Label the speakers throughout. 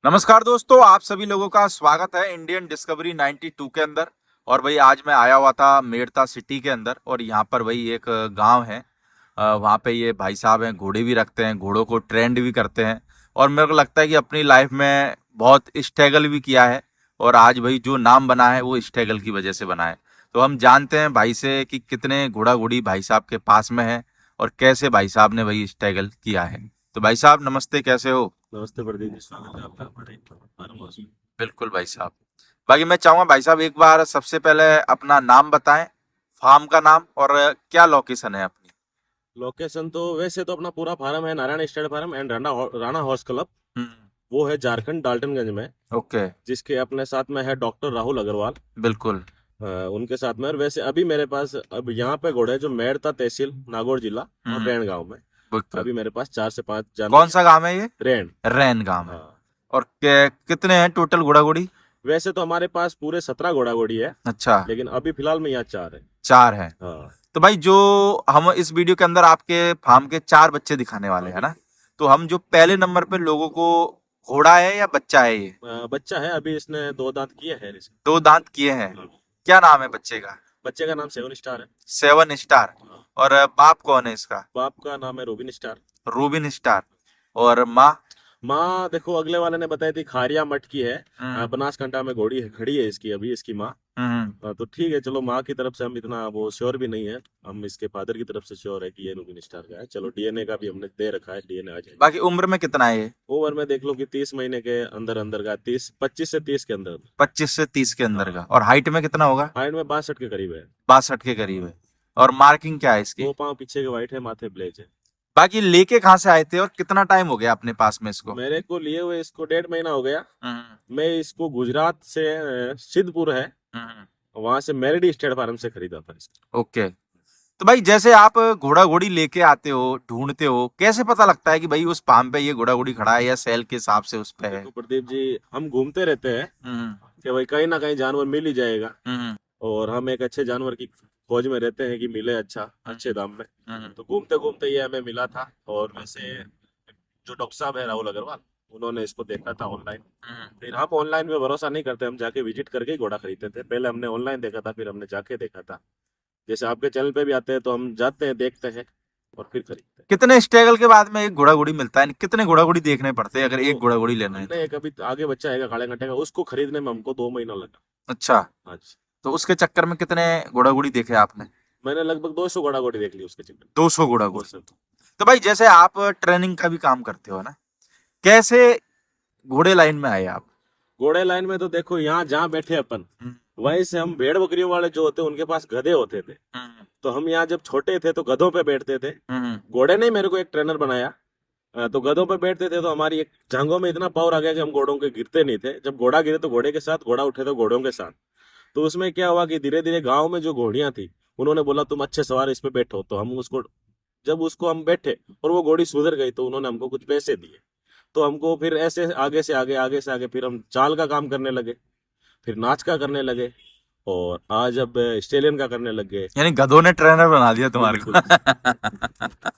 Speaker 1: नमस्कार दोस्तों, आप सभी लोगों का स्वागत है इंडियन डिस्कवरी 92 के अंदर। और भाई आज मैं आया हुआ था मेड़ता सिटी के अंदर, और यहाँ पर भाई एक गांव है। वहाँ पे ये भाई साहब हैं, घोड़े भी रखते हैं, घोड़ों को ट्रेंड भी करते हैं। और मेरे को लगता है कि अपनी लाइफ में बहुत स्ट्रगल भी किया है, और आज भाई जो नाम बना है वो स्ट्रगल की वजह से बना है। तो हम जानते हैं भाई से कि कितने घोड़ा घोड़ी भाई साहब के पास में है, और कैसे भाई साहब ने भाई स्ट्रगल किया है। तो भाई साहब नमस्ते, कैसे हो?
Speaker 2: नमस्ते प्रदीप जी, स्वागत है आपका हमारे फार्म हाउस में।
Speaker 1: बिल्कुल भाई साहब। बाकी मैं चाहूंगा भाई साहब एक बार सबसे पहले अपना नाम बताएं, फार्म का नाम, और क्या लोकेशन है अपनी।
Speaker 2: लोकेशन तो वैसे तो अपना पूरा फार्म है Narayan state farm and Rana horse club.
Speaker 1: हम्म।
Speaker 2: वो है झारखंड डाल्टनगंज में।
Speaker 1: ओके।
Speaker 2: जिसके अपने साथ में है डॉक्टर राहुल अग्रवाल।
Speaker 1: बिल्कुल।
Speaker 2: उनके साथ में। और वैसे अभी मेरे पास अब यहाँ पे घोड़े जो मेड़ता तहसील नागौर जिला और
Speaker 1: हम्म।
Speaker 2: रैन गांव में।
Speaker 1: बिल्कुल।
Speaker 2: अभी मेरे पास 4 से 5 जानवर
Speaker 1: कौन सा
Speaker 2: यहाँ
Speaker 1: गांव है ये?
Speaker 2: पे रैन।
Speaker 1: रैन गांव है।
Speaker 2: हाँ।
Speaker 1: और कितने हैं टोटल घोड़ा घोड़ी?
Speaker 2: वैसे तो हमारे पास पूरे 17 घोड़ा घोड़ी है।
Speaker 1: अच्छा।
Speaker 2: लेकिन अभी फिलहाल में यहाँ 4 है।
Speaker 1: 4 है।
Speaker 2: हाँ।
Speaker 1: तो भाई जो हम इस वीडियो के अंदर आपके फार्म के 4 बच्चे दिखाने वाले
Speaker 2: हाँ
Speaker 1: हैं ना,
Speaker 2: बिल्कुल।
Speaker 1: तो हम जो पहले नंबर पे लोगों को, घोड़ा है या बच्चा है ये?
Speaker 2: बच्चा है, अभी इसने 2 दांत किए हैं इसके।
Speaker 1: 2 दांत किए हैं।
Speaker 2: हाँ।
Speaker 1: क्या नाम है बच्चे का?
Speaker 2: बच्चे का नाम 7 स्टार है।
Speaker 1: 7 स्टार।
Speaker 2: हाँ।
Speaker 1: और बाप कौन है इसका?
Speaker 2: बाप का नाम है रोबिन स्टार।
Speaker 1: Rubin star. और माँ?
Speaker 2: माँ देखो, अगले वाले ने बताई थी खारिया मठ की है।
Speaker 1: हम्म।
Speaker 2: बनासकांठा में घोड़ी है, खड़ी है इसकी अभी इसकी माँ।
Speaker 1: हम्म।
Speaker 2: तो ठीक है, चलो माँ की तरफ से हम इतना वो श्योर भी नहीं है। हम इसके फादर की तरफ से श्योर है कि ये रोबिन स्टार का है। चलो डीएनए का भी हमने दे रखा है, डीएनए आ जाएगा।
Speaker 1: बाकी उम्र में कितना है ये?
Speaker 2: ओवर में देख लो कि 30 महीने के अंदर अंदर का, 25 से 30 के अंदर।
Speaker 1: 25 से 30 के अंदर का।
Speaker 2: हाँ।
Speaker 1: और हाइट में कितना होगा?
Speaker 2: हाइट में 62 के करीब है।
Speaker 1: 62 के करीब है। और मार्किंग क्या है इसकी?
Speaker 2: 2 पाँव पीछे के वाइट है, माथे ब्लेज है।
Speaker 1: बाकी लेके कहाँ से आए थे, और कितना टाइम हो गया अपने पास में इसको?
Speaker 2: मेरे को लिए हुए इसको 1.5 महीना हो गया।
Speaker 1: हम्म।
Speaker 2: मैं इसको गुजरात से सिद्धपुर है,
Speaker 1: हम्म।
Speaker 2: वहां से मेरेडी स्टेट फार्म से खरीदा था इसको।
Speaker 1: ओके। तो भाई जैसे आप घोड़ा घोड़ी लेके आते हो, ढूंढते हो, कैसे पता लगता है कि भाई उस फार्म पे ये घोड़ा घोड़ी खड़ा है, या सेल के हिसाब से उस पे है?
Speaker 2: देखो प्रदीप जी, हम घूमते रहते हैं
Speaker 1: हम्म।
Speaker 2: कि भाई कहीं ना कहीं जानवर मिल ही जाएगा।
Speaker 1: हम्म।
Speaker 2: और हम एक अच्छे जानवर की खोज में रहते हैं कि मिले अच्छा अच्छे दाम में।
Speaker 1: हम्म।
Speaker 2: तो घूमते घूमते ये हमें मिला था। और वैसे जो डॉक्टर साहब है राहुल अग्रवाल, उन्होंने इसको देखा था ऑनलाइन।
Speaker 1: हम्म।
Speaker 2: फिर हम ऑनलाइन में भरोसा नहीं करते, हम जाके विजिट करके ही घोड़ा खरीदते थे। पहले हमने ऑनलाइन देखा था, फिर हमने जाके देखा था। जैसे आपके चैनल पे भी आते हैं तो हम जाते हैं, देखते हैं और फिर खरीदते हैं।
Speaker 1: कितने स्ट्रगल के बाद में एक घोड़ा घोड़ी मिलता है? कितने घोड़ा घोड़ी देखने पड़ते हैं अगर
Speaker 2: देखो,
Speaker 1: एक घोड़ा घोड़ी लेना है
Speaker 2: हमने
Speaker 1: तो?
Speaker 2: एक अभी आगे बच्चा है काले घंटे का, उसको खरीदने में हमको 2 महीना लगा।
Speaker 1: अच्छा।
Speaker 2: आज
Speaker 1: तो उसके चक्कर में कितने घोड़ा घोड़ी देखे आपने?
Speaker 2: मैंने लगभग 200 घोड़ा घोड़ी देख ली उसके चक्कर
Speaker 1: 200 घोड़ा
Speaker 2: में।
Speaker 1: घोड़ी।
Speaker 2: 200।
Speaker 1: तो भाई जैसे आप ट्रेनिंग का भी काम करते हो ना, कैसे घोड़े लाइन में आए आप?
Speaker 2: घोड़े लाइन में तो देखो, यहाँ जहाँ बैठे अपन,
Speaker 1: हम्म।
Speaker 2: वहीं से हम भेड़ बकरियों वाले जो होते हैं उनके पास गधे होते थे।
Speaker 1: हम्म।
Speaker 2: तो हम यहाँ जब छोटे थे तो गधों पे बैठते थे।
Speaker 1: हम्म।
Speaker 2: घोड़े ने मेरे को एक ट्रेनर बनाया। तो गधों पे बैठते थे तो हमारी एक जांघों में इतना पावर आ गया कि हम घोड़ों के गिरते नहीं थे। जब घोड़ा गिरे तो घोड़े के साथ, घोड़ा उठे तो घोड़ों के साथ। तो उसमें क्या हुआ कि धीरे धीरे गांव में जो घोड़ियां थी, उन्होंने बोला तुम अच्छे सवार इस पे बैठो। तो हम उसको, जब उसको हम बैठे और वो घोड़ी सुधर गई, तो उन्होंने हमको कुछ पैसे दिए। तो हमको फिर ऐसे आगे से आगे, आगे से आगे, फिर हम चाल का काम करने लगे, फिर नाच का करने लगे, और आज अब स्टेलियन का करने लग गए।
Speaker 1: यानी गधों ने ट्रेनर बना दिया तुम्हारे
Speaker 2: बिल्कुल।
Speaker 1: को।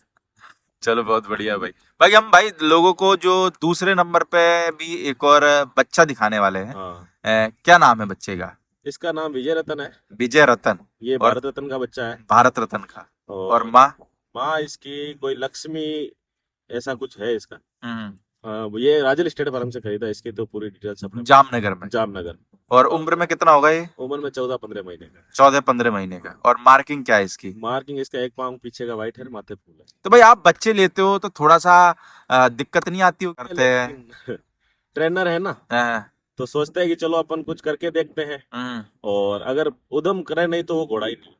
Speaker 1: चलो बहुत बढ़िया भाई। भाई हम भाई लोगों को जो दूसरे नंबर पे भी एक और बच्चा दिखाने वाले हैं।
Speaker 2: हाँ।
Speaker 1: क्या नाम है बच्चे का?
Speaker 2: इसका नाम विजय रतन है।
Speaker 1: विजय रतन।
Speaker 2: ये
Speaker 1: और
Speaker 2: भारत रत्न का बच्चा है।
Speaker 1: भारत रतन का। और
Speaker 2: और
Speaker 1: माँ?
Speaker 2: माँ इसकी कोई लक्ष्मी, ऐसा कुछ है इसका।
Speaker 1: हम्म।
Speaker 2: ये राजल स्टेट फार्म से खरीदा, इसकी तो पूरी डिटेल्स अपने पास
Speaker 1: जामनगर में।
Speaker 2: है। जामनगर।
Speaker 1: और
Speaker 2: और
Speaker 1: उम्र में कितना होगा ये?
Speaker 2: उम्र में 14-15 महीने का है।
Speaker 1: 14-15 महीने का। और मार्किंग क्या है इसकी?
Speaker 2: मार्किंग इसका एक पाँव पीछे का वाइट है, माथे फूल है।
Speaker 1: तो भाई आप बच्चे लेते हो तो थोड़ा सा दिक्कत नहीं आती हो करते हैं?
Speaker 2: लेकिन ट्रेनर है ना,
Speaker 1: हाँ।
Speaker 2: तो सोचते हैं कि चलो अपन कुछ करके देखते हैं।
Speaker 1: हम्म।
Speaker 2: और अगर उधम करे नहीं तो वो घोड़ा ही नहीं।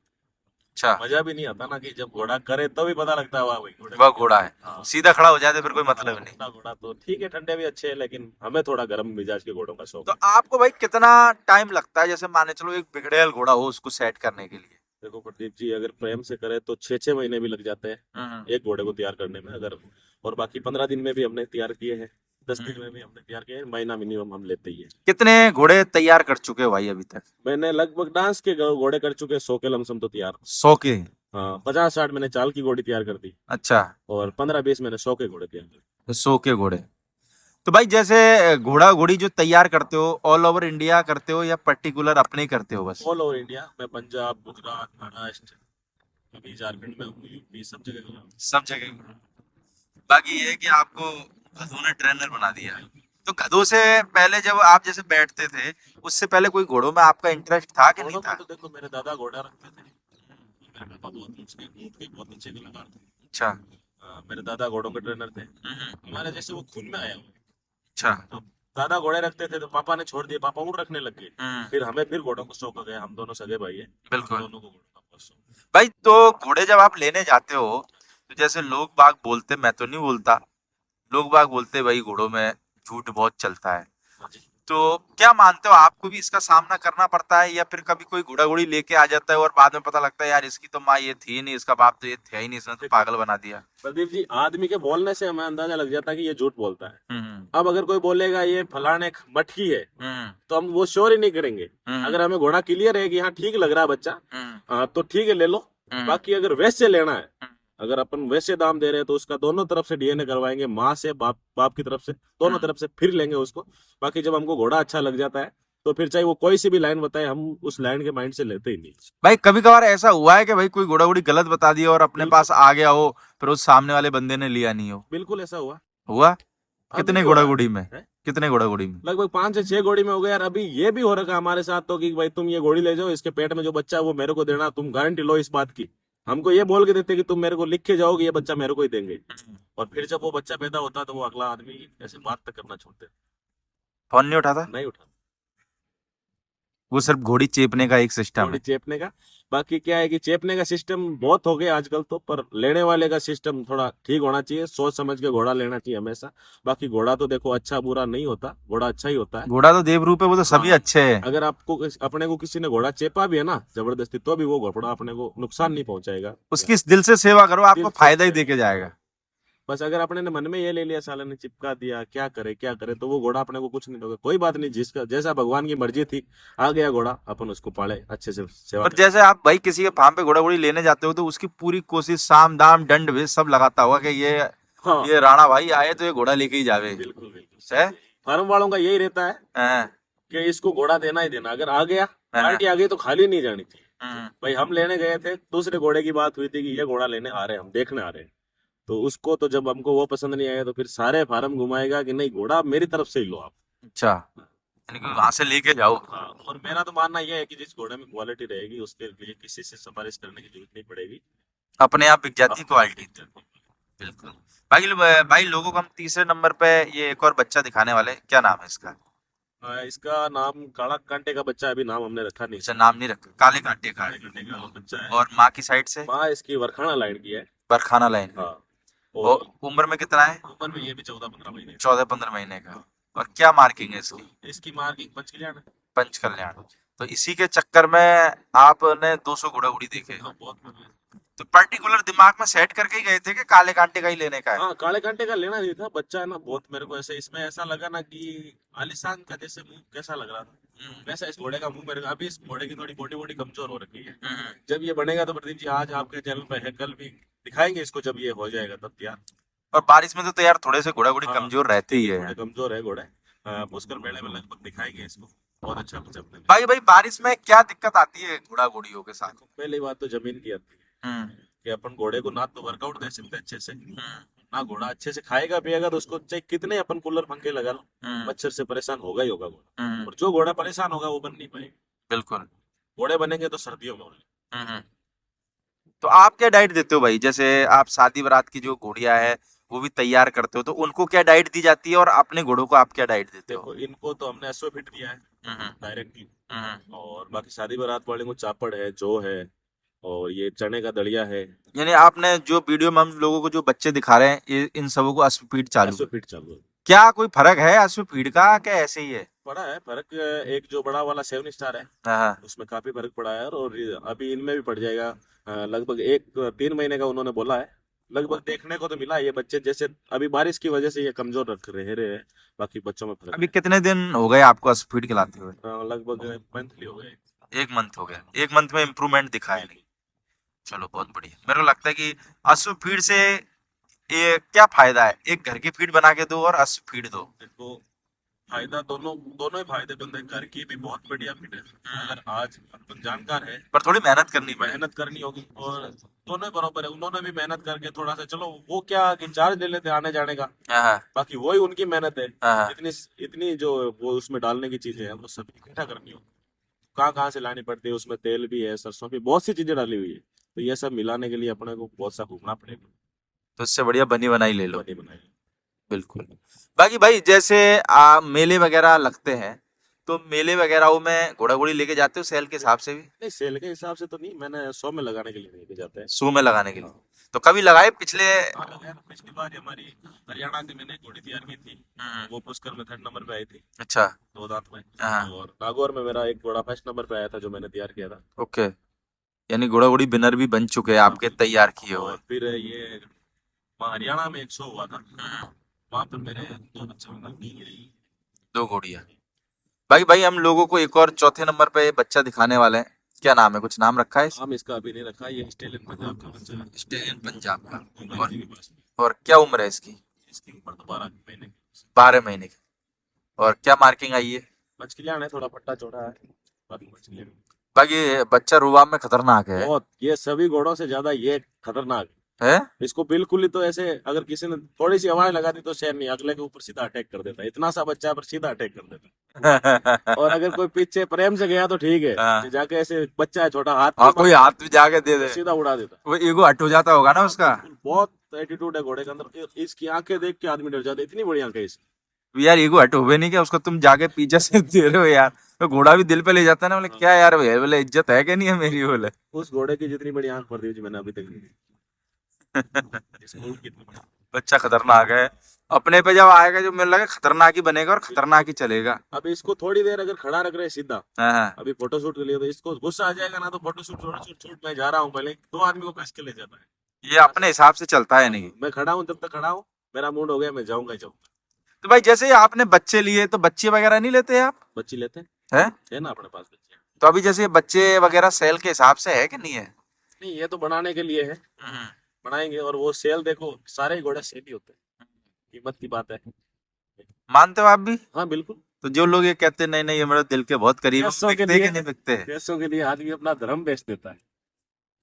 Speaker 1: अच्छा।
Speaker 2: मजा भी नहीं आता ना, कि जब घोड़ा करे तभी पता लगता है वाह भाई घोड़े
Speaker 1: वह
Speaker 2: में क्या
Speaker 1: घोड़ा
Speaker 2: है।
Speaker 1: है।
Speaker 2: हाँ।
Speaker 1: सीधा खड़ा हो जाए तो फिर कोई मतलब नहीं।
Speaker 2: ठंडा घोड़ा तो ठीक है, ठंडे भी अच्छे हैं, लेकिन हमें थोड़ा गर्म मिजाज के घोड़ों का शौक
Speaker 1: तो
Speaker 2: है।
Speaker 1: आपको भाई कितना टाइम लगता है, जैसे माने चलो एक बिगड़ेल घोड़ा हो उसको सेट करने के लिए?
Speaker 2: देखो प्रदीप जी, अगर प्रेम से करे तो 6-6 महीने भी लग जाते
Speaker 1: हम्म।
Speaker 2: हैं एक घोड़े को तैयार करने में। अगर और बाकी 15 दिन में भी हमने तैयार किए हैं, 10 दिन
Speaker 1: हम्म।
Speaker 2: में भी हमने तैयार किए हैं, महीना मिनिमम हम लेते ही है।
Speaker 1: कितने घोड़े तैयार कर चुके हो भाई अभी तक?
Speaker 2: मैंने लगभग डांस के घोड़े कर चुके हैं 100 के लमसम तो तैयार।
Speaker 1: 100 के?
Speaker 2: हाँ, 50-60 मैंने चाल की घोड़ी तैयार कर दी।
Speaker 1: अच्छा।
Speaker 2: और 15-20 मैंने 100 के घोड़े तैयार कर
Speaker 1: तो 100 के घोड़े। तो भाई जैसे घोड़ा घोड़ी जो तैयार करते हो ऑल ओवर इंडिया करते हो या पर्टिकुलर अपने ही करते हो बस?
Speaker 2: ऑल ओवर इंडिया, मैं पंजाब, गुजरात, महाराष्ट्र, अभी झारखंड में हूँ, यूपी, सब जगह गया हूँ।
Speaker 1: सब जगह। बाकी ये है कि आपको गधों ने ट्रेनर बना दिया। तो गधों से पहले जब आप जैसे बैठते थे, उससे पहले कोई घोड़ों में आपका इंटरेस्ट था कि नहीं
Speaker 2: घोड़ों में
Speaker 1: था?
Speaker 2: तो देखो, मेरे दादा घोड़ा रखते थे, मेरे पापा बहुत उसके ऊँट के बहुत अच्छे कलाकार थे।
Speaker 1: अच्छा।
Speaker 2: मेरे दादा घोड़ों के ट्रेनर थे।
Speaker 1: हम्म।
Speaker 2: हमारे जैसे वो खून में आया हुआ है।
Speaker 1: अच्छा।
Speaker 2: तो दादा घोड़े रखते थे तो पापा ने छोड़ दिए, पापा ऊँट रखने लग गए।
Speaker 1: हम्म।
Speaker 2: फिर हमें फिर घोड़ों को शौक हो गया, हम दोनों सगे भाई है, हम
Speaker 1: बिल्कुल।
Speaker 2: दोनों को घोड़ों का बहुत शौक।
Speaker 1: भाई तो घोड़े जब आप लेने जाते हो, तो जैसे लोग बाग बोलते, मैं तो नहीं बोलता, लोग बाग बोलते भाई घोड़ों में झूठ बहुत चलता है।
Speaker 2: हाँ जी।
Speaker 1: तो क्या मानते हो आपको भी इसका सामना करना पड़ता है, या फिर कभी कोई घोड़ा घोड़ी लेके आ जाता है और बाद में पता लगता है यार इसकी तो माँ ये थी नहीं, इसका बाप तो ये था ही नहीं, इसने तो
Speaker 2: देखो
Speaker 1: पागल बना दिया?
Speaker 2: प्रदीप जी, आदमी के बोलने से हमें अंदाजा लग जाता है कि ये झूठ बोलता है।
Speaker 1: हम्म।
Speaker 2: अब अगर कोई बोलेगा ये फलाने मटकी है,
Speaker 1: हम्म।
Speaker 2: तो हम वो श्योर ही नहीं करेंगे।
Speaker 1: हम्म।
Speaker 2: अगर हमें घोड़ा क्लियर है कि हाँ ठीक लग रहा है बच्चा,
Speaker 1: हम्म।
Speaker 2: तो ठीक है ले लो।
Speaker 1: हम्म।
Speaker 2: बाकी अगर वैसे लेना है,
Speaker 1: हम्म।
Speaker 2: अगर अपन वैसे दाम दे रहे हैं तो उसका दोनों तरफ से डीएनए करवाएंगे, माँ से, बाप बाप की तरफ से, दोनों
Speaker 1: हम्म।
Speaker 2: तरफ से, फिर लेंगे उसको। बाकी जब हमको घोड़ा अच्छा लग जाता है तो फिर चाहे वो कोई सी भी लाइन बताए, हम उस लाइन के माइंड से लेते ही नहीं।
Speaker 1: भाई कभी कभार ऐसा हुआ है कि भाई कोई घोड़ा घोड़ी गलत बता दिया और अपने
Speaker 2: बिल्कुल,
Speaker 1: पास आ गया हो, फिर उस सामने वाले बंदे ने लिया नहीं हो?
Speaker 2: बिल्कुल ऐसा हुआ।
Speaker 1: हुआ?
Speaker 2: अभी
Speaker 1: कितने
Speaker 2: भी हो
Speaker 1: घोड़ा
Speaker 2: रहा
Speaker 1: घोड़ी में?
Speaker 2: है।
Speaker 1: कितने घोड़ा घोड़ी में?
Speaker 2: लगभग 5 से 6 घोड़ी में हो गया यार। अभी ये भी हो रखा है हमारे साथ तो कि भाई तुम ये घोड़ी ले जाओ, इसके पेट में जो बच्चा है वो मेरे को देना, तुम गारंटी लो इस बात की। हमको ये बोल के देते कि तुम मेरे को लिख के जाओगे, ये बच्चा मेरे को ही देंगे। और फिर जब वो बच्चा पैदा होता है तो वो अगला आदमी ऐसे बात तक करना छोड़ते
Speaker 1: फोन नहीं उठाता?
Speaker 2: नहीं उठा।
Speaker 1: वो सिर्फ घोड़ी चेपने का एक सिस्टम
Speaker 2: घोड़ी
Speaker 1: है।
Speaker 2: चेपने का। बाकी क्या है कि चेपने का सिस्टम बहुत हो गया आजकल तो, पर लेने वाले का सिस्टम थोड़ा ठीक होना चाहिए, सोच समझ के घोड़ा लेना चाहिए हमेशा। बाकी घोड़ा तो देखो अच्छा बुरा नहीं होता, घोड़ा अच्छा ही होता है।
Speaker 1: घोड़ा तो देवरूप है, वो तो सभी
Speaker 2: हाँ,
Speaker 1: अच्छे हैं।
Speaker 2: अगर आपको अपने को किसी ने घोड़ा चेपा भी है ना जबरदस्ती, तो भी वो घोड़ा अपने को नुकसान नहीं पहुंचाएगा।
Speaker 1: उसकी दिल से सेवा करो,
Speaker 2: दिल
Speaker 1: आपको
Speaker 2: से
Speaker 1: फायदा ही देके जाएगा।
Speaker 2: बस अगर अपने ने मन में ये ले लिया साला ने चिपका दिया, क्या करे क्या करे, तो वो घोड़ा अपने को कुछ नहीं दोगे। कोई बात नहीं, जिसका जैसा भगवान की मर्जी थी, आ गया घोड़ा, अपन उसको पाले, अच्छे से सेवा
Speaker 1: पर
Speaker 2: करें।
Speaker 1: जैसे आप भाई किसी के फार्म पे घोड़ा घोड़ी लेने जाते हो, तो उसकी पूरी कोशिश साम दाम दंड भेद सब लगाता होगा कि
Speaker 2: हाँ,
Speaker 1: ये राणा भाई आए तो ये घोड़ा लेके ही जावे।
Speaker 2: बिल्कुल बिल्कुल
Speaker 1: है?
Speaker 2: सही। फार्म वालों का यही रहता है
Speaker 1: हाँ।
Speaker 2: कि इसको घोड़ा देना ही देना। अगर आ गया,
Speaker 1: हाँ।
Speaker 2: पार्टी आ गई तो खाली नहीं जानी चाहिए।
Speaker 1: हम्म।
Speaker 2: भाई हम लेने गए थे, दूसरे घोड़े की बात हुई थी कि ये घोड़ा लेने आ रहे हैं, हम देखने आ रहे हैं। तो उसको तो जब हमको वो पसंद नहीं आया तो फिर सारे फार्म घुमाएगा कि नहीं, घोड़ा मेरी तरफ से ही लो आप।
Speaker 1: अच्छा, यानी कि वहां से लेके जाओ।
Speaker 2: हाँ, और मेरा तो मानना यह है कि जिस घोड़े में क्वालिटी रहेगी उसके लिए किसी से सिफारिश करने की जरूरत नहीं पड़ेगी।
Speaker 1: अपने आप बिक जाती
Speaker 2: अपने आप
Speaker 1: क्वालिटी।
Speaker 2: बिक जाती है।
Speaker 1: बिल्कुल। भाई लोगों को हम तीसरे नंबर पे ये एक और बच्चा दिखाने वाले, क्या नाम है इसका?
Speaker 2: इसका नाम काला कांटे का बच्चा है, अभी नाम हमने रखा नहीं।
Speaker 1: अच्छा, नाम नहीं रखा, काले कांटे का
Speaker 2: काले
Speaker 1: है।
Speaker 2: कांटे का बच्चा है।
Speaker 1: और माँ की साइड से?
Speaker 2: माँ इसकी वरखाना लाइन की है।
Speaker 1: बरखाना लाइन की।
Speaker 2: हाँ,
Speaker 1: और
Speaker 2: और
Speaker 1: उम्र में कितना है?
Speaker 2: उम्र में ये भी 14-15 महीने।
Speaker 1: 14-15 महीने का। और क्या मार्किंग है इसकी?
Speaker 2: इसकी मार्किंग 5 कल्याण है।
Speaker 1: पंच कल्याण। तो इसी के चक्कर में आपने 200 घोड़ा घोड़ी देखे?
Speaker 2: हाँ, बहुत बढ़िया।
Speaker 1: तो पर्टिकुलर दिमाग में सेट करके ही गए थे कि काले कांटे का ही लेने का है?
Speaker 2: हाँ, काले कांटे का लेना नहीं था, बच्चा है ना बहुत, मेरे को ऐसे इसमें ऐसा लगा ना कि आलिशान का जैसे मुंह कैसा लग रहा था, वैसा इस घोड़े का मुंह मेरे को। अभी इस घोड़े की थोड़ी बॉडी बॉडी कमजोर हो रखी है। जब ये बनेगा तो प्रदीप जी आज आपके चैनल पे है, कल भी दिखाएंगे इसको, जब ये हो जाएगा तब तैयार।
Speaker 1: और बारिश में तो यार थोड़े से घोड़ा घोड़ी
Speaker 2: हाँ,
Speaker 1: कमजोर रहते ही
Speaker 2: थोड़े
Speaker 1: है।
Speaker 2: कमजोर है घोड़े। पुष्कर मेले में लगभग दिखाएंगे इसको, बहुत अच्छा बच्चा बनेगा।
Speaker 1: भाई भाई बारिश में क्या दिक्कत आती है घोड़ा घोड़ियों के साथ?
Speaker 2: पहली बात तो जमीन की आती है
Speaker 1: हम्म।
Speaker 2: कि अपन घोड़े को ना तो वर्कआउट दे सकते अच्छे से, ना घोड़ा अच्छे से खाएगा पिएगा, तो उसको चाहे कितने अपन कूलर पंखे लगा लो, मच्छर से परेशान होगा ही होगा घोड़ा। और जो घोड़ा परेशान होगा वो बन नहीं पाएगा।
Speaker 1: बिल्कुल।
Speaker 2: घोड़े बनेंगे तो सर्दियों में होंगे।
Speaker 1: हम्म। तो आप क्या डाइट देते हो भाई? जैसे आप शादी बारात की जो घोड़ियां है वो भी तैयार करते हो, तो उनको क्या डाइट दी जाती है और अपने घोड़ों को आप क्या डाइट देते हो?
Speaker 2: देखो इनको तो हमने एसओ फिट दिया है
Speaker 1: हम्म।
Speaker 2: डायरेक्टली।
Speaker 1: हम्म।
Speaker 2: और बाकी शादी बारात वाले को चापड़ है, जौ है, और ये चने का दलिया है।
Speaker 1: यानी आपने जो वीडियो में हम लोगों को जो बच्चे दिखा रहे हैं, ये इन सबों को अश्वपीठ चालू
Speaker 2: एसओ
Speaker 1: है?
Speaker 2: फिट चालू है।
Speaker 1: क्या कोई फर्क है अश्वपीठ का, क्या ऐसे ही है?
Speaker 2: पड़ा है फर्क। एक जो बड़ा वाला 7 स्टार है,
Speaker 1: हाँ।
Speaker 2: उसमें काफी फर्क पड़ा है, और अभी इनमें भी पड़ जाएगा। लगभग 1-3 महीने का उन्होंने बोला है। लगभग देखने को तो मिला है ये बच्चे जैसे, अभी बारिश की वजह से ये कमजोर रहे हैं। बाकी बच्चों में फर्क
Speaker 1: अभी
Speaker 2: है।
Speaker 1: कितने दिन हो गए आपको अश्वपीठ खिलाते हुए?
Speaker 2: लगभग मंथली हो गए।
Speaker 1: 1 मंथ हो गया। 1 मंथ में इम्प्रूवमेंट दिखा है? नहीं। चलो बहुत बढ़िया। मेरे को लगता है कि अश्वपीठ से ये क्या फायदा है, एक घर की फीड बना के दो और अश्व फीड दो।
Speaker 2: देखो, फायदा दोनों दोनों ही फायदे बनते हैं। घर की भी बहुत बढ़िया फीड है, अगर आज अपन जानकार है,
Speaker 1: पर थोड़ी मेहनत करनी पड़ेगी।
Speaker 2: मेहनत करनी होगी, और दोनों ही बराबर है। उन्होंने भी मेहनत करके थोड़ा सा, चलो वो क्या कि चार्ज ले लेते हैं आने जाने का,
Speaker 1: हाँ
Speaker 2: बाकी वही उनकी मेहनत है।
Speaker 1: हाँ।
Speaker 2: इतनी इतनी जो वो उसमें डालने की चीजें हैं वो सब इकट्ठा करनी होगी, कहाँ कहाँ से लानी पड़ती है, उसमें तेल भी है, सरसों भी, बहुत सी चीजें डाली हुई है, तो ये सब मिलाने के लिए अपने को बहुत सा घूमना पड़ेगा।
Speaker 1: तो इससे बढ़िया बनी बनाई ले लो।
Speaker 2: बनी बनाई।
Speaker 1: बिल्कुल। बाकी भाई जैसे मेले वगैरह लगते हैं, तो मेले वगैरह में घोड़ा घोड़ी लेके जाते हो सेल के हिसाब से भी?
Speaker 2: नहीं, सेल के हिसाब से तो नहीं, मैंने 100 में लगाने के लिए लेके जाते हैं।
Speaker 1: शो में लगाने के लिए।
Speaker 2: हाँ।
Speaker 1: तो कभी लगाए पिछले?
Speaker 2: हाँ, लगाया था। पिछली बार हमारी हरियाणा से मैंने घोड़ी तैयार की थी, वो पुष्कर में 3rd नंबर पे आई थी,
Speaker 1: अच्छा।
Speaker 2: 2 दांत में।
Speaker 1: हाँ।
Speaker 2: और नागौर में मेरा एक घोड़ा 1st नंबर पे आया था, जो मैंने तैयार किया था।
Speaker 1: ओके। यानी घोड़ा घोड़ी विनर भी बन चुके हैं
Speaker 2: हाँ,
Speaker 1: आपके तैयार किए हुए।
Speaker 2: और फिर ये वहाँ हरियाणा में एक शो हुआ था, वहाँ पर मेरे 2 बच्चे विनर नहीं गए।
Speaker 1: दो घोड़ियां। भाई भाई हम लोगों को एक और चौथे नंबर पे बच्चा दिखाने वाले हैं, क्या नाम है, कुछ नाम रखा है
Speaker 2: नाम इसका अभी नहीं रखा, ये ऑस्ट्रेलियन पंजाब का बच्चा है,
Speaker 1: स्टेलियन पंजाब का।
Speaker 2: मुंबई जी के पास में।
Speaker 1: और क्या उम्र है इसकी?
Speaker 2: इसकी उम्र तो 12 महीने की।
Speaker 1: 12 महीने की। और क्या मार्किंग आई है?
Speaker 2: मछलियां है, थोड़ा पट्टा चौड़ा है, बाकी मछलियां
Speaker 1: बाकी बच्चा रुबाब में खतरनाक है।
Speaker 2: बहुत, ये सभी घोड़ों से ज्यादा ये खतरनाक
Speaker 1: है?
Speaker 2: इसको बिल्कुल ही, तो ऐसे अगर किसी ने थोड़ी सी आवाज लगा दी तो शेर नहीं, अगले के ऊपर सीधा अटैक कर देता है, इतना सा बच्चा है पर सीधा अटैक कर देता है। और अगर कोई पीछे प्रेम से गया तो ठीक है,
Speaker 1: हाँ।
Speaker 2: जाके ऐसे बच्चा है छोटा, हाथ
Speaker 1: हाँ
Speaker 2: नहीं
Speaker 1: कोई
Speaker 2: मारता,
Speaker 1: हाथ भी जाके दे दे,
Speaker 2: सीधा उड़ा देता
Speaker 1: वो ईगो हट हो जाता होगा ना उसका।
Speaker 2: है। बहुत एटीट्यूड है घोड़े के अंदर, इसकी आंखें देख के आदमी डर जाता है, इतनी बड़ी आंखें इसकी।
Speaker 1: यार ईगो हट होवे नहीं क्या उसको, तुम जाके पीछे से दे रहे हो यार, तो घोड़ा भी दिल पे ले जाता है ना, बोले
Speaker 2: हाँ।
Speaker 1: क्या यार भैया, बोले इज्जत है कि नहीं है मेरी, बोले।
Speaker 2: उस घोड़े की जितनी बड़ी आंख पड़ती है मैंने अभी तक नहीं देखी। इसको कितनी बड़ी।
Speaker 1: बच्चा खतरनाक है, अपने पे जब आएगा जो मुझे लगा खतरनाक ही बनेगा और खतरनाक ही चलेगा।
Speaker 2: अब इसको थोड़ी देर अगर खड़ा रख रहे हैं सीधा,
Speaker 1: हाँ हाँ।
Speaker 2: अभी फोटोशूट के लिए, तो इसको गुस्सा आ जाएगा ना, तो फोटोशूट शूट मैं जा रहा हूँ, पहले 2 आदमी को कस के ले जाता है।
Speaker 1: ये अपने हिसाब से चलता है नहीं।
Speaker 2: मैं खड़ा हूँ, जब तक खड़ा हूँ, मेरा मूड हो गया, मैं जाऊंगा ही जाऊंगा।
Speaker 1: तो भाई जैसे आपने बच्चे लिए, तो बच्चे वगैरह नहीं लेते आप?
Speaker 2: बच्ची लेते हैं,
Speaker 1: है?
Speaker 2: है ना अपने पास बच्चे।
Speaker 1: तो अभी जैसे ये बच्चे वगैरह सेल के हिसाब से है कि नहीं है?
Speaker 2: नहीं, ये तो बनाने के लिए है, बनाएंगे। और वो सेल देखो, सारे ही घोड़े सेल ही होते हैं, कीमत की बात है।
Speaker 1: मानते हो आप भी?
Speaker 2: हाँ बिल्कुल।
Speaker 1: तो जो लोग ये कहते हैं नहीं नहीं ये मेरे दिल के बहुत करीब है,
Speaker 2: पैसों के
Speaker 1: बिकते हैं
Speaker 2: लिए,
Speaker 1: कि नहीं बिकते?
Speaker 2: पैसों के लिए आदमी अपना धर्म बेच देता है,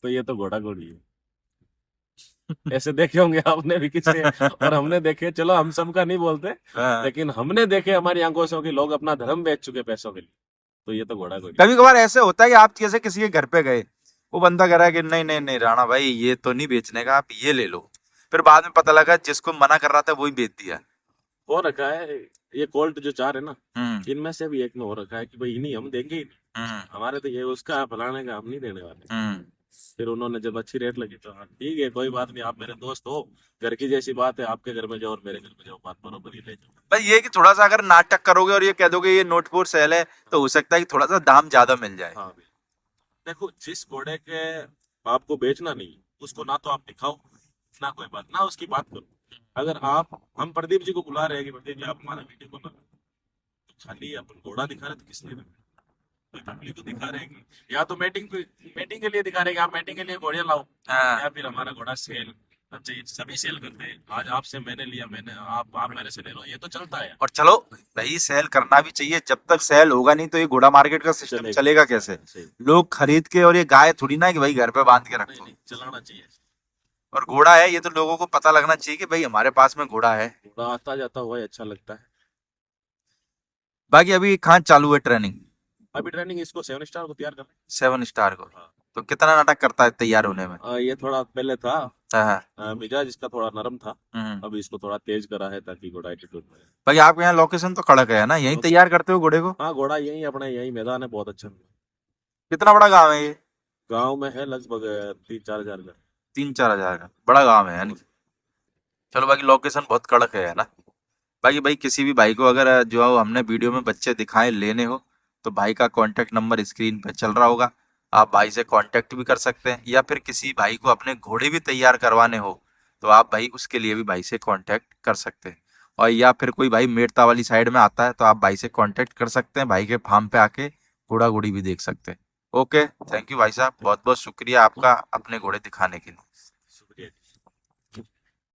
Speaker 2: तो ये तो घोड़ा घोड़ी है। ऐसे देखे होंगे आपने भी किसी, और हमने देखे, चलो हम सबका नहीं बोलते,
Speaker 1: हाँ।
Speaker 2: लेकिन हमने देखे हमारी आंखों से कि लोग अपना धर्म बेच चुके पैसों के लिए, तो ये तो घोड़ा घोड़ी।
Speaker 1: कभी कभार ऐसे होता है कि आप जैसे किसी के घर पे गए, वो बंदा कह रहा है कि नहीं नहीं नहीं राणा भाई ये तो नहीं बेचने का, आप ये ले लो, फिर बाद में पता लगा जिसको मना कर रहा था वही बेच दिया।
Speaker 2: हो रखा है, ये कोल्ट जो 4 है ना,
Speaker 1: हम्म।
Speaker 2: इनमें से भी एक में हो रखा है कि भाई नहीं, हम देंगे ही नहीं,
Speaker 1: हम्म।
Speaker 2: हमारे तो ये उसका है, फलाने का, हम नहीं देने वाले।
Speaker 1: हम्म।
Speaker 2: फिर उन्होंने जब अच्छी रेट लगी तो हाँ ठीक है, कोई बात नहीं, आप मेरे दोस्त हो, घर की जैसी बात है, आपके घर में जाओ और मेरे घर में जाओ, बात बरोबर ही ले जाओ।
Speaker 1: भाई ये कि थोड़ा सा अगर नाटक करोगे और ये कह दोगे ये नोट फोर सेल है, तो हो सकता है कि थोड़ा सा दाम ज्यादा मिल जाए।
Speaker 2: हाँ भाई, देखो, जिस घोड़े के आपको बेचना नहीं, उसको ना तो आप दिखाओ, ना कोई बात, ना उसकी बात करो। अगर आप, हम प्रदीप जी को बुला रहे हैं कि प्रदीप जी आप हमारा वीडियो बना, तो खाली अपन घोड़ा दिखा रहे तो किस लिए बना? कोई पब्लिक को दिखा रहे हैं कि या तो मीटिंग के लिए दिखा रहे हैं कि आप मीटिंग के लिए घोड़ियां लाओ,
Speaker 1: हाँ।
Speaker 2: या फिर हमारा घोड़ा सेल। अच्छा, ये सभी सेल करते हैं, आज आपसे मैंने लिया, मैंने आप मेरे से ले लो, ये तो चलता है।
Speaker 1: और चलो भाई सेल करना भी चाहिए, जब तक सेल होगा नहीं तो ये घोड़ा मार्केट का सिस्टम
Speaker 2: चलेगा।
Speaker 1: चलेगा कैसे?
Speaker 2: सही।
Speaker 1: लोग खरीद के, और ये गाय थोड़ी ना है कि भाई घर पे बांध के
Speaker 2: नहीं
Speaker 1: रखो।
Speaker 2: नहीं, चलाना चाहिए।
Speaker 1: और घोड़ा है ये तो लोगों को पता लगना चाहिए कि भाई हमारे पास में घोड़ा है।
Speaker 2: घोड़ा आता जाता हुआ ही अच्छा लगता है।
Speaker 1: बाकी अभी कहाँ चालू है ट्रेनिंग?
Speaker 2: अभी ट्रेनिंग इसको 7 स्टार को तैयार कर रहे
Speaker 1: 7 स्टार को?
Speaker 2: हैं। हाँ।
Speaker 1: तो कितना नाटक करता है तैयार होने में?
Speaker 2: ये थोड़ा पहले था,
Speaker 1: हाँ हाँ।
Speaker 2: मिजाज इसका थोड़ा नरम था,
Speaker 1: हम्म।
Speaker 2: अभी इसको थोड़ा तेज करा है ताकि घोड़ा एटीट्यूड में।
Speaker 1: बाकी आपके यहाँ लोकेशन तो कड़क है ना, यहीं तैयार करते हो घोड़े को?
Speaker 2: हाँ, घोड़ा यही अपने यही मैदान है, बहुत अच्छा।
Speaker 1: कितना बड़ा गांव है ये?
Speaker 2: गांव में है लगभग 3-4 हजार घर।
Speaker 1: 3-4 हजार का बड़ा गांव है यानी। चलो बाकी लोकेशन बहुत कड़क है ना। बाकी भाई किसी भी भाई को अगर जो हमने वीडियो में बच्चे दिखाए लेने हो, तो भाई का कांटेक्ट नंबर स्क्रीन पे चल रहा होगा, आप भाई से कांटेक्ट भी कर सकते हैं, या फिर किसी भाई को अपने घोड़े भी तैयार करवाने हो तो आप भाई उसके लिए भी भाई से कांटेक्ट कर सकते हैं। और या फिर कोई भाई मेड़ता वाली साइड में आता है तो आप भाई से कांटेक्ट कर सकते हैं, भाई के फार्म पे आके घोड़ा घोड़ी भी देख सकते हैं। ओके, थैंक यू भाई साहब, बहुत बहुत शुक्रिया आपका अपने घोड़े दिखाने के लिए।